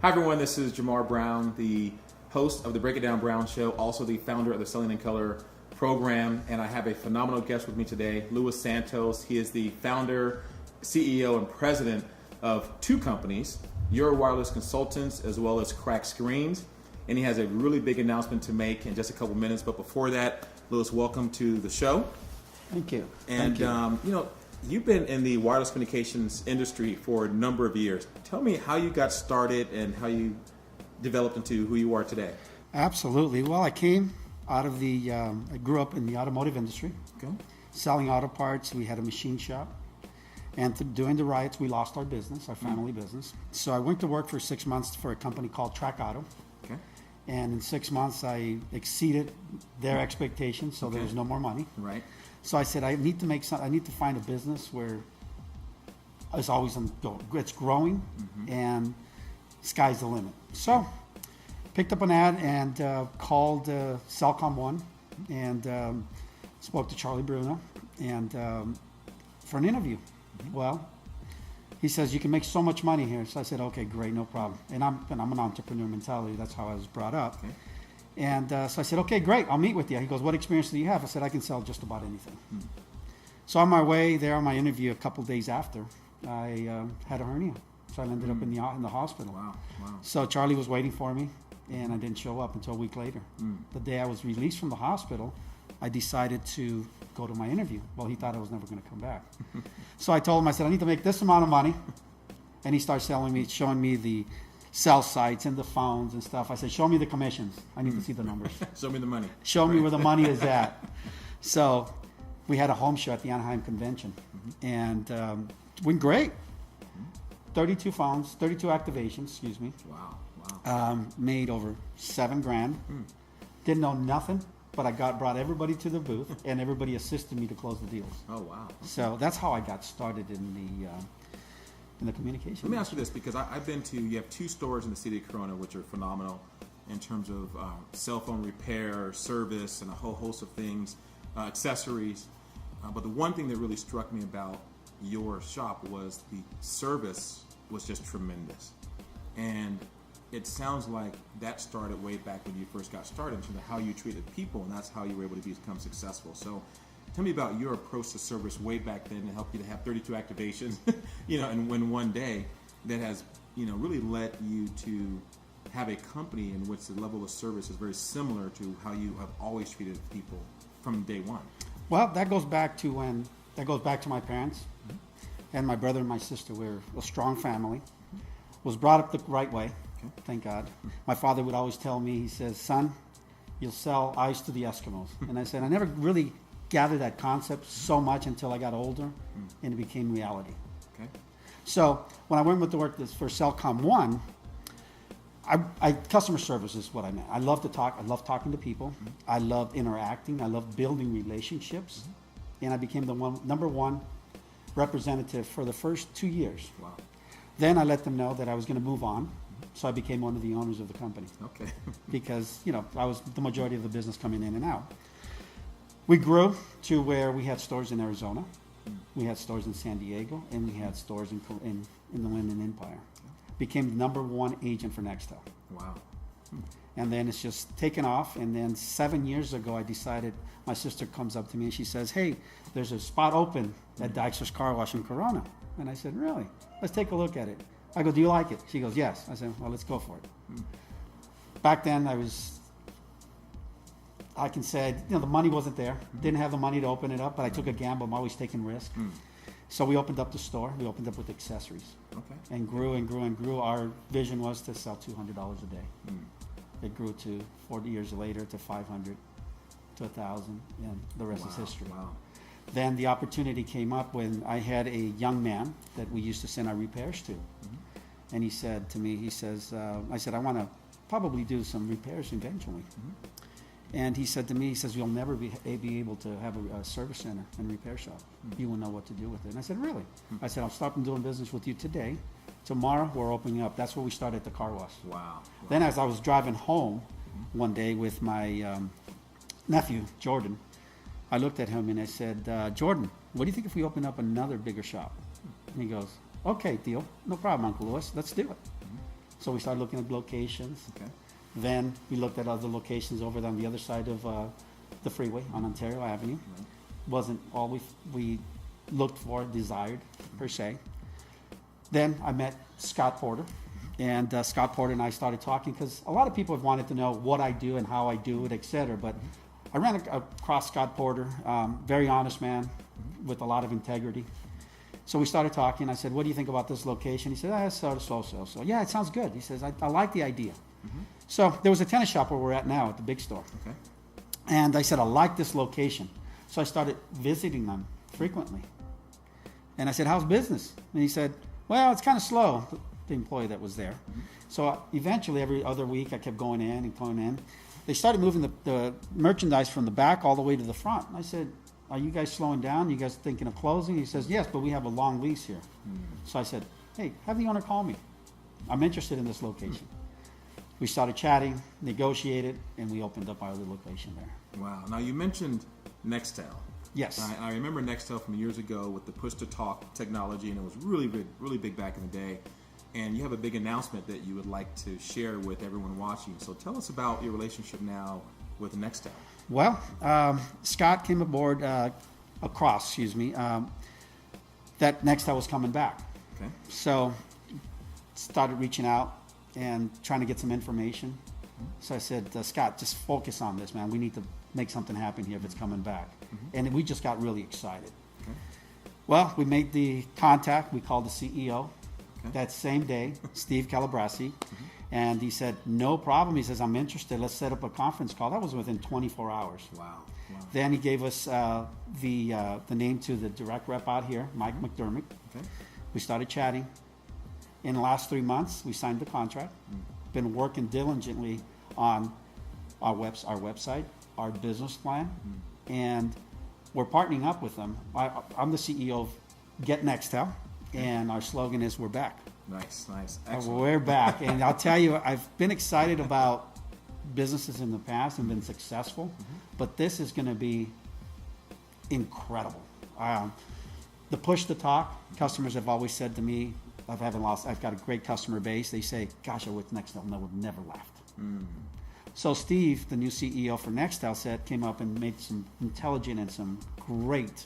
Hi everyone, this is Jamar Brown, the host of the Break It Down Brown Show, also the founder of the Selling in Color program, and I have a phenomenal guest with me today, Louis Santos. He is the founder, CEO, and president of two companies, Your Wireless Consultants, as well as Crack Screens, and he has a really big announcement to make in just a couple minutes. But before that, Louis, welcome to the show. Thank you. And Thank you. You've been in the wireless communications industry for a number of years. Tell me how you got started and how you developed into who you are today. Absolutely. Well, I came out of I grew up in the automotive industry, Okay. selling auto parts. We had a machine shop. And during the riots, we lost our business, our family business. So I went to work for 6 months for a company called Track Auto. Okay. And in 6 months, I exceeded their expectations, so there was no more money. Right. So I said, I need to find a business where it's always it's growing and sky's the limit. So picked up an ad and called Cellcom One and spoke to Charlie Bruno and for an interview. Well, he says, you can make so much money here. So I said, okay, great, no problem. And I'm an entrepreneur mentality. That's how I was brought up. Okay. And so I said, okay, great, I'll meet with you. He goes, what experience do you have? I said, I can sell just about anything. So on my way there, on my interview a couple days after, I had a hernia. So I ended up in the hospital. Wow. So Charlie was waiting for me, and I didn't show up until a week later. The day I was released from the hospital, I decided to go to my interview. Well, he thought I was never going to come back. So I told him, I said, I need to make this amount of money. And he started showing me the cell sites and the phones and stuff. I said, show me the commissions. I need to see the numbers. Show me the money. Show me where the money is at. So we had a home show at the Anaheim Convention. And went great. 32 phones, 32 activations, excuse me. Wow. Made over $7,000. Didn't know nothing, but I brought everybody to the booth, and everybody assisted me to close the deals. Oh, wow. So that's how I got started in the communication. Let me ask you this, because you have two stores in the city of Corona, which are phenomenal in terms of cell phone repair, service, and a whole host of things, accessories. But the one thing that really struck me about your shop was the service was just tremendous. And it sounds like that started way back when you first got started in terms of how you treated people, and that's how you were able to become successful. So tell me about your approach to service way back then to help you to have 32 activations, and win one day that has, really led you to have a company in which the level of service is very similar to how you have always treated people from day one. Well, that goes back to my parents and my brother and my sister. We're a strong family. Was brought up the right way. Okay. Thank God. My father would always tell me, he says, son, you'll sell ice to the Eskimos. And I said, I never really gathered that concept so much until I got older and it became reality. Okay. So when I went with the work for Cellcom One, customer service is what I meant. I love to talk. I love talking to people. I love interacting. I love building relationships. And I became the number one representative for the first 2 years. Wow. Then I let them know that I was going to move on. So I became one of the owners of the company. Okay. Because, I was the majority of the business coming in and out. We grew to where we had stores in Arizona, we had stores in San Diego, and we had stores in the Inland Empire. Became the number one agent for Nextel. Wow. And then it's just taken off. And then 7 years ago, I decided, my sister comes up to me and she says, hey, there's a spot open at Dykstra's Car Wash in Corona. And I said, really? Let's take a look at it. I go, do you like it? She goes, yes. I said, well, let's go for it. Back then, I can say, the money wasn't there. Didn't have the money to open it up, but I took a gamble. I'm always taking risks. So we opened up the store. We opened up with accessories. Okay. And grew and grew and grew. Our vision was to sell $200 a day. It grew to 40 years later to 500 to 1,000, and the rest is history. Wow. Then the opportunity came up when I had a young man that we used to send our repairs to. And he said to me, I said, I want to probably do some repairs eventually. And he said to me, you'll never be able to have a service center and repair shop. You will know what to do with it. And I said, really? I said, I'll start doing business with you today. Tomorrow, we're opening up. That's where we started the car wash. Wow. Then as I was driving home one day with my nephew, Jordan, I looked at him and I said, Jordan, what do you think if we open up another bigger shop? And he goes, okay, deal. No problem, Uncle Louis. Let's do it. So we started looking at locations. Okay. Then we looked at other locations over on the other side of the freeway on Ontario Avenue. Right. Wasn't all we looked for, desired, per se. Then I met Scott Porter, and Scott Porter and I started talking because a lot of people have wanted to know what I do and how I do it, et cetera. But I ran across Scott Porter, very honest man with a lot of integrity. So we started talking. I said, what do you think about this location? He said, it's sort of so. Yeah, it sounds good. He says, I like the idea. So there was a tennis shop where we're at now at the big store. Okay. And I said, I like this location. So I started visiting them frequently. And I said, how's business? And he said, well, it's kind of slow, the employee that was there. So eventually, every other week, I kept going in and going in. They started moving the merchandise from the back all the way to the front. And I said, are you guys slowing down? You guys thinking of closing? He says, yes, but we have a long lease here. So I said, hey, have the owner call me. I'm interested in this location. We started chatting, negotiated, and we opened up our other location there. Wow. Now, you mentioned Nextel. Yes. I remember Nextel from years ago with the push-to-talk technology, and it was really big back in the day. And you have a big announcement that you would like to share with everyone watching. So tell us about your relationship now with Nextel. Well, Scott came aboard, that Nextel was coming back. Okay. So started reaching out and trying to get some information. So I said, Scott, just focus on this, man. We need to make something happen here if it's coming back. And we just got really excited. Okay. Well, we made the contact. We called the CEO Okay. that same day, Steve Calabresi, and he said, no problem. He says, I'm interested. Let's set up a conference call. That was within 24 hours. Wow. Then he gave us the name to the direct rep out here, Mike McDermott. Okay. We started chatting. In the last 3 months, we signed the contract. Been working diligently on our website, our business plan, and we're partnering up with them. I'm the CEO of Get Nextel, and our slogan is, we're back. Nice. Excellent. We're back. And I'll tell you, I've been excited about businesses in the past and been successful, but this is going to be incredible. The push to talk, customers have always said to me, I've got a great customer base. They say, gosh, I wish Nextel never left. So Steve, the new CEO for Nextel, came up and made some intelligent and some great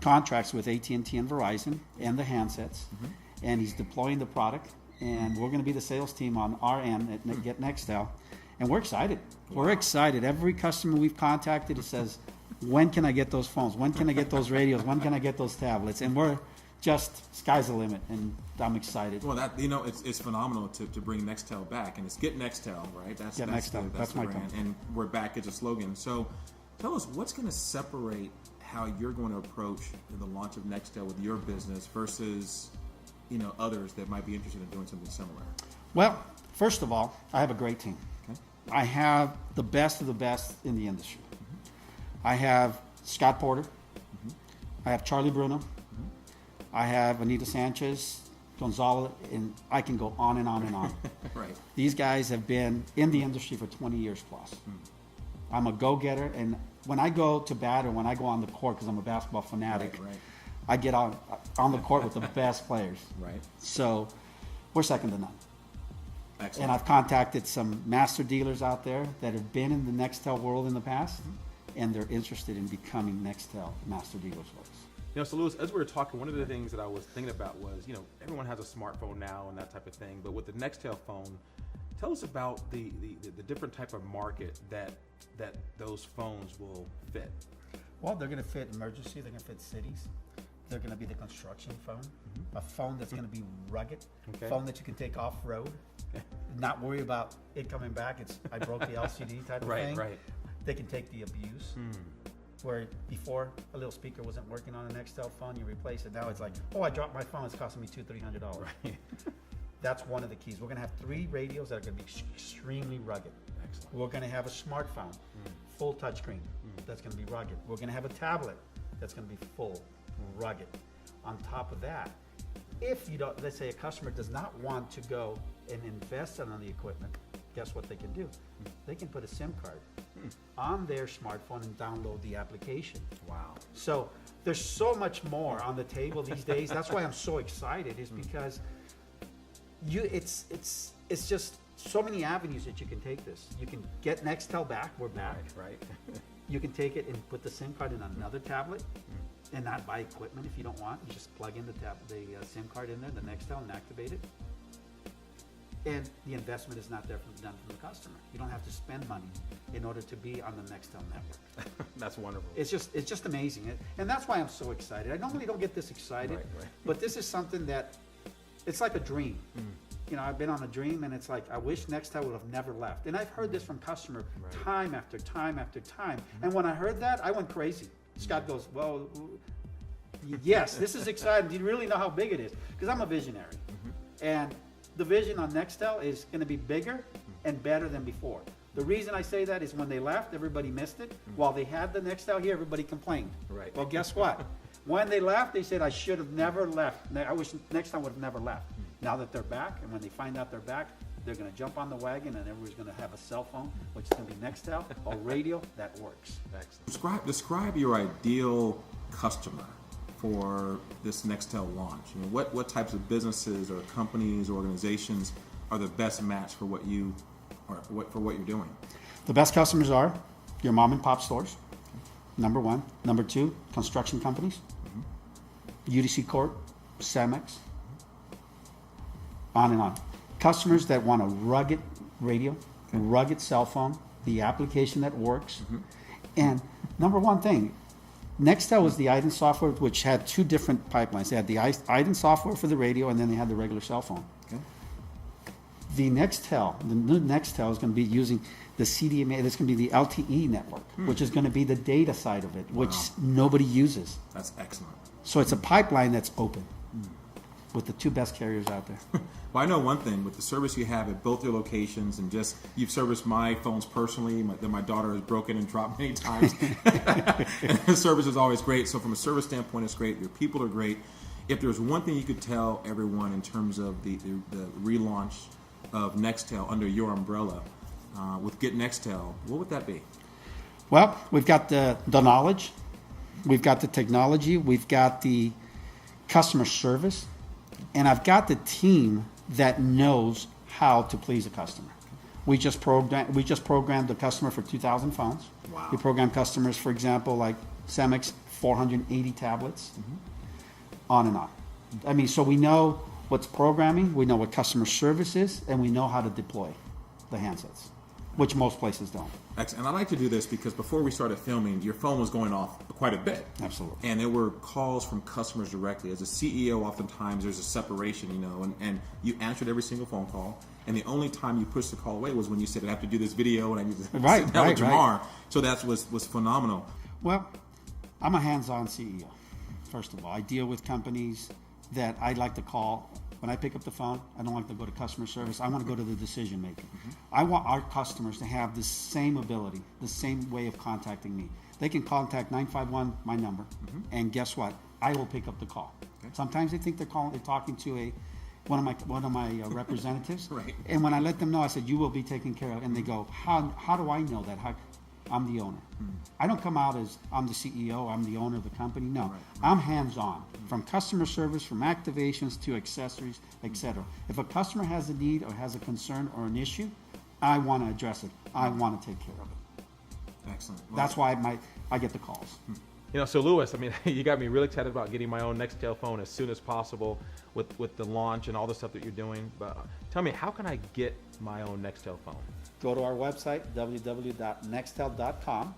contracts with AT&T and Verizon and the handsets, and he's deploying the product, and we're going to be the sales team on our end at Get Nextel, and we're excited. We're excited. Every customer we've contacted, it says, when can I get those phones? When can I get those radios? When can I get those tablets? And we're just, sky's the limit, and I'm excited. Well, it's phenomenal to bring Nextel back, and it's Get Nextel, right? That's Nextel. That's the my brand, company. and we're back as a slogan. So, tell us what's going to separate how you're going to approach the launch of Nextel with your business versus, others that might be interested in doing something similar. Well, first of all, I have a great team. Okay. I have the best of the best in the industry. I have Scott Porter. I have Charlie Bruno. I have Anita Sanchez, Gonzalo, and I can go on and on and on. Right. These guys have been in the industry for 20 years plus. I'm a go-getter, and when I go to bat or when I go on the court, because I'm a basketball fanatic, Right. I get on the court with the best players. Right. So we're second to none. Excellent. And I've contacted some master dealers out there that have been in the Nextel world in the past, and they're interested in becoming Nextel master dealers with us. So Louis, as we were talking, one of the things that I was thinking about was, everyone has a smartphone now and that type of thing, but with the Nextel phone, tell us about the different type of market that those phones will fit. Well, they're going to fit emergency, they're going to fit cities. They're going to be the construction phone, a phone that's going to be rugged, Okay. phone that you can take off-road, not worry about it coming back. It's, I broke the LCD type of thing. Right. They can take the abuse. Where before a little speaker wasn't working on a Nextel phone, you replace it. Now it's like, oh, I dropped my phone. It's costing me $200-300. Right. That's one of the keys. We're going to have 3 radios that are going to be extremely rugged. Excellent. We're going to have a smartphone, full touchscreen. That's going to be rugged. We're going to have a tablet that's going to be full, rugged. On top of that, if you don't, let's say a customer does not want to go and invest on the equipment, guess what they can do? They can put a SIM card on their smartphone and download the application. Wow. So there's so much more on the table these days. That's why I'm so excited, is because It's just so many avenues that you can take this. You can get Nextel back. We're back. Right. You can take it and put the SIM card in another tablet and not buy equipment if you don't want. You just plug in the SIM card in there, the Nextel, and activate it. And the investment is not done from the customer. You don't have to spend money in order to be on the Nextel network. That's wonderful. It's just amazing. And that's why I'm so excited. I normally don't get this excited, Right. but this is something that, it's like a dream. You know, I've been on a dream, and it's like, I wish Nextel would have never left. And I've heard this from customer time after time after time. And when I heard that, I went crazy. Scott goes, well, yes, this is exciting. Do you really know how big it is? Because I'm a visionary. And the vision on Nextel is going to be bigger and better than before. The reason I say that is when they left, everybody missed it. While they had the Nextel here, everybody complained. Right. Well, guess what? When they left, they said, I should have never left. I wish Nextel would have never left. Now that they're back, and when they find out they're back, they're going to jump on the wagon, and everybody's going to have a cell phone, which is going to be Nextel, or radio that works. Excellent. Describe your ideal customer for this Nextel launch. You know, what types of businesses or companies or organizations are the best match for what you're doing? The best customers are your mom and pop stores, number one. Number two, construction companies, UDC Corp, Cemex, on and on. Customers that want a rugged radio, a rugged cell phone, the application that works. And number one thing, Nextel was the iDEN software, which had two different pipelines. They had the iDEN software for the radio, and then they had the regular cell phone. Okay. The new Nextel is going to be using the CDMA. That's going to be the LTE network, which is going to be the data side of it, which nobody uses. That's excellent. So it's a pipeline that's open with the two best carriers out there. Well, I know one thing, with the service you have at both your locations, and just, you've serviced my phones personally, that my daughter has broken and dropped many times. And the service is always great. So from a service standpoint, it's great. Your people are great. If there's one thing you could tell everyone in terms of the relaunch of Nextel under your umbrella, with Get Nextel, what would that be? Well, we've got the knowledge, we've got the technology, we've got the customer service, and I've got the team that knows how to please a customer. We just programmed the customer for 2,000 phones. Wow. We programmed customers, for example, like Cemex, 480 tablets, on and on. I mean, so we know what's programming, we know what customer service is, and we know how to deploy the handsets, which most places don't. Excellent. And I like to do this because before we started filming, your phone was going off quite a bit. Absolutely. And there were calls from customers directly. As a CEO, oftentimes there's a separation, and you answered every single phone call. And the only time you pushed the call away was when you said, I have to do this video and I need to sit down with Marr. So that was phenomenal. Well, I'm a hands-on CEO, first of all. I deal with companies that I like to call. When I pick up the phone, I don't like to go to customer service. I want to go to the decision maker. I want our customers to have the same ability, the same way of contacting me. They can contact 951, my number, and guess what? I will pick up the call. Okay. Sometimes they think they're talking to one of my representatives. Right. And when I let them know, I said, you will be taken care of. And they go, how do I know that? I'm the owner. I don't come out as I'm the CEO, I'm the owner of the company. No, I'm hands-on, from customer service, from activations to accessories, etc. If a customer has a need or has a concern or an issue, I want to address it. I want to take care of it. Excellent. Well, that's why I get the calls. So Louis, I mean, you got me really excited about getting my own Nextel phone as soon as possible with the launch and all the stuff that you're doing. But tell me, how can I get my own Nextel phone? Go to our website, www.nextel.com.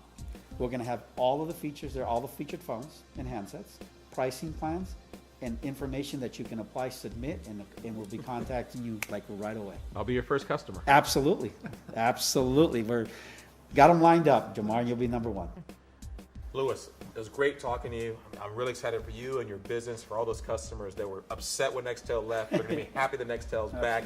We're going to have all of the features there, all the featured phones and handsets, pricing plans, and information that you can apply, submit, and we'll be contacting you like right away. I'll be your first customer. Absolutely. Absolutely. Got them lined up, Jamar, and you'll be number one. Louis, it was great talking to you. I'm really excited for you and your business, for all those customers that were upset when Nextel left. They're going to be happy that Nextel's back.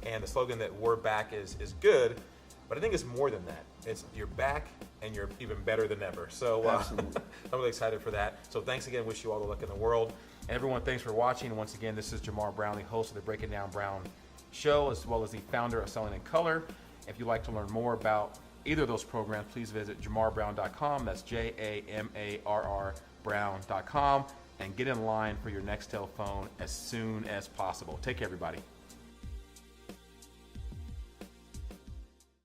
And the slogan that we're back is good. But I think it's more than that. It's you're back and you're even better than ever. So I'm really excited for that. So thanks again. Wish you all the luck in the world. And everyone, thanks for watching. Once again, this is Jamar Brownlee, host of the Breaking Down Brown show, as well as the founder of Selling in Color. If you'd like to learn more about either of those programs, please visit JamarBrown.com. That's JAMARR Brown.com. And get in line for your Nextel phone as soon as possible. Take care, everybody.